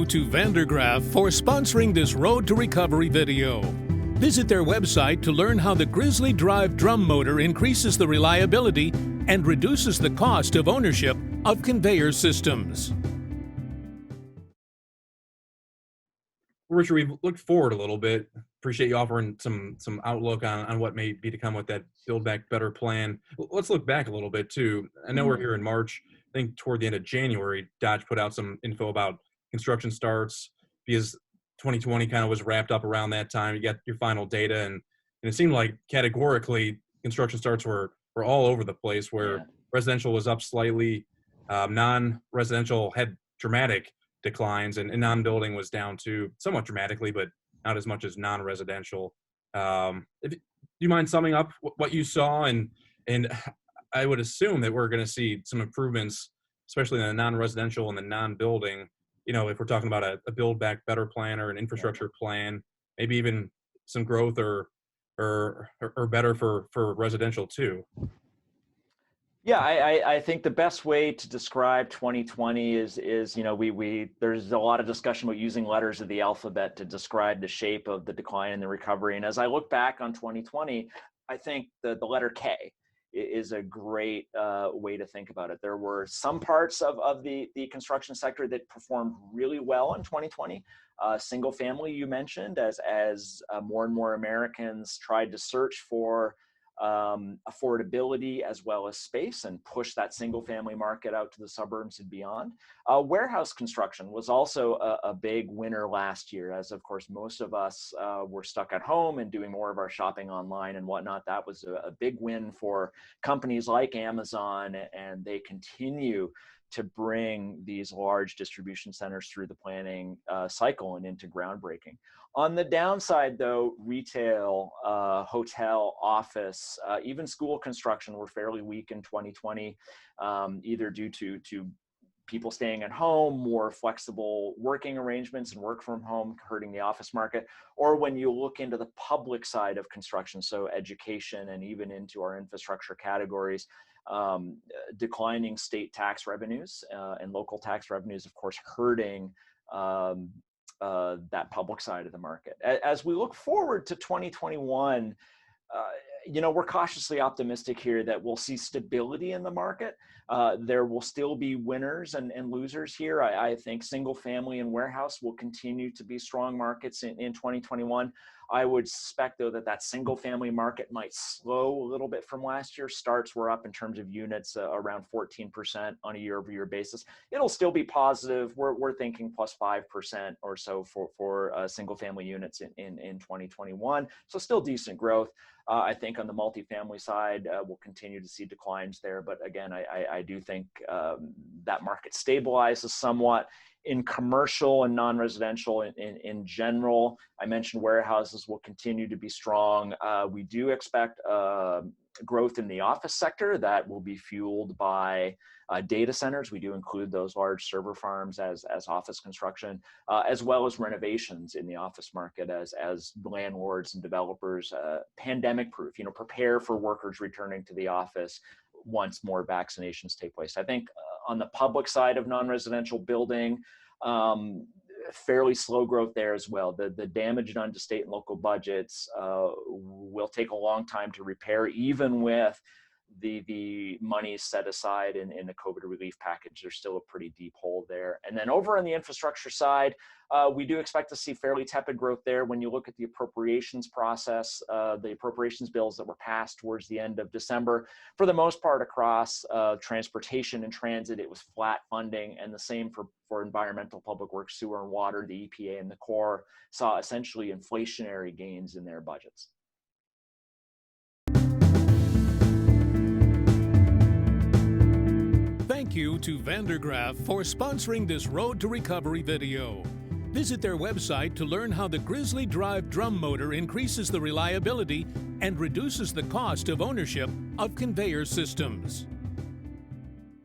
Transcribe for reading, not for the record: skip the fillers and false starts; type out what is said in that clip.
to Vandergraaf for sponsoring this Road to Recovery video. Visit their website to learn how the Grizzly Drive drum motor increases the reliability and reduces the cost of ownership of conveyor systems. Richard, we've looked forward a little bit. Appreciate you offering some outlook on what may be to come with that Build Back Better plan. Let's look back a little bit too. I know we're here in March. I think toward the end of January, Dodge put out some info about construction starts because 2020 kind of was wrapped up around that time. You got your final data, and it seemed like categorically construction starts were all over the place, where residential was up slightly, non-residential had dramatic declines, and non-building was down too, somewhat dramatically, but not as much as non-residential. Do you mind summing up what you saw? And I would assume that we're going to see some improvements, especially in the non-residential and the non-building. You know, if we're talking about a Build Back Better plan or an infrastructure plan, maybe even some growth or better for residential too. Yeah, I think the best way to describe 2020 is you know, there's a lot of discussion about using letters of the alphabet to describe the shape of the decline and the recovery. And as I look back on 2020, I think the letter K is a great way to think about it. There were some parts of the construction sector that performed really well in 2020. Single family, you mentioned, as more and more Americans tried to search for affordability as well as space and push that single family market out to the suburbs and beyond. Warehouse construction was also a big winner last year, as of course most of us were stuck at home and doing more of our shopping online and whatnot. That was a big win for companies like Amazon, and they continue to bring these large distribution centers through the planning cycle and into groundbreaking. On the downside though, retail, hotel, office, even school construction were fairly weak in 2020, either due to people staying at home, more flexible working arrangements and work from home hurting the office market, or when you look into the public side of construction, so education and even into our infrastructure categories, declining state tax revenues and local tax revenues, of course, hurting that public side of the market. As we look forward to 2021, you know, we're cautiously optimistic here that we'll see stability in the market. There will still be winners and losers here. I think single family and warehouse will continue to be strong markets in 2021. I would suspect though that single family market might slow a little bit from last year. Starts were up in terms of units around 14% on a year-over-year basis. It'll still be positive. We're thinking plus 5% or so for single family units in 2021. So still decent growth. I think on the multifamily side, we'll continue to see declines there. But again, I do think that market stabilizes somewhat. In commercial and non-residential in general, I mentioned warehouses will continue to be strong. We do expect growth in the office sector that will be fueled by data centers. We do include those large server farms as office construction, as well as renovations in the office market as landlords and developers pandemic proof, you know, prepare for workers returning to the office once more vaccinations take place. I think on the public side of non-residential building, fairly slow growth there as well. The damage done to state and local budgets will take a long time to repair, even with the money set aside in the COVID relief package. There's still a pretty deep hole there. And then over on the infrastructure side, we do expect to see fairly tepid growth there. When you look at the appropriations process, the appropriations bills that were passed towards the end of December, for the most part across transportation and transit, it was flat funding, and the same for environmental, public works, sewer and water. The EPA and the Corps saw essentially inflationary gains in their budgets. Thank you to Vandergraaf for sponsoring this Road to Recovery video. Visit their website to learn how the Grizzly Drive drum motor increases the reliability and reduces the cost of ownership of conveyor systems.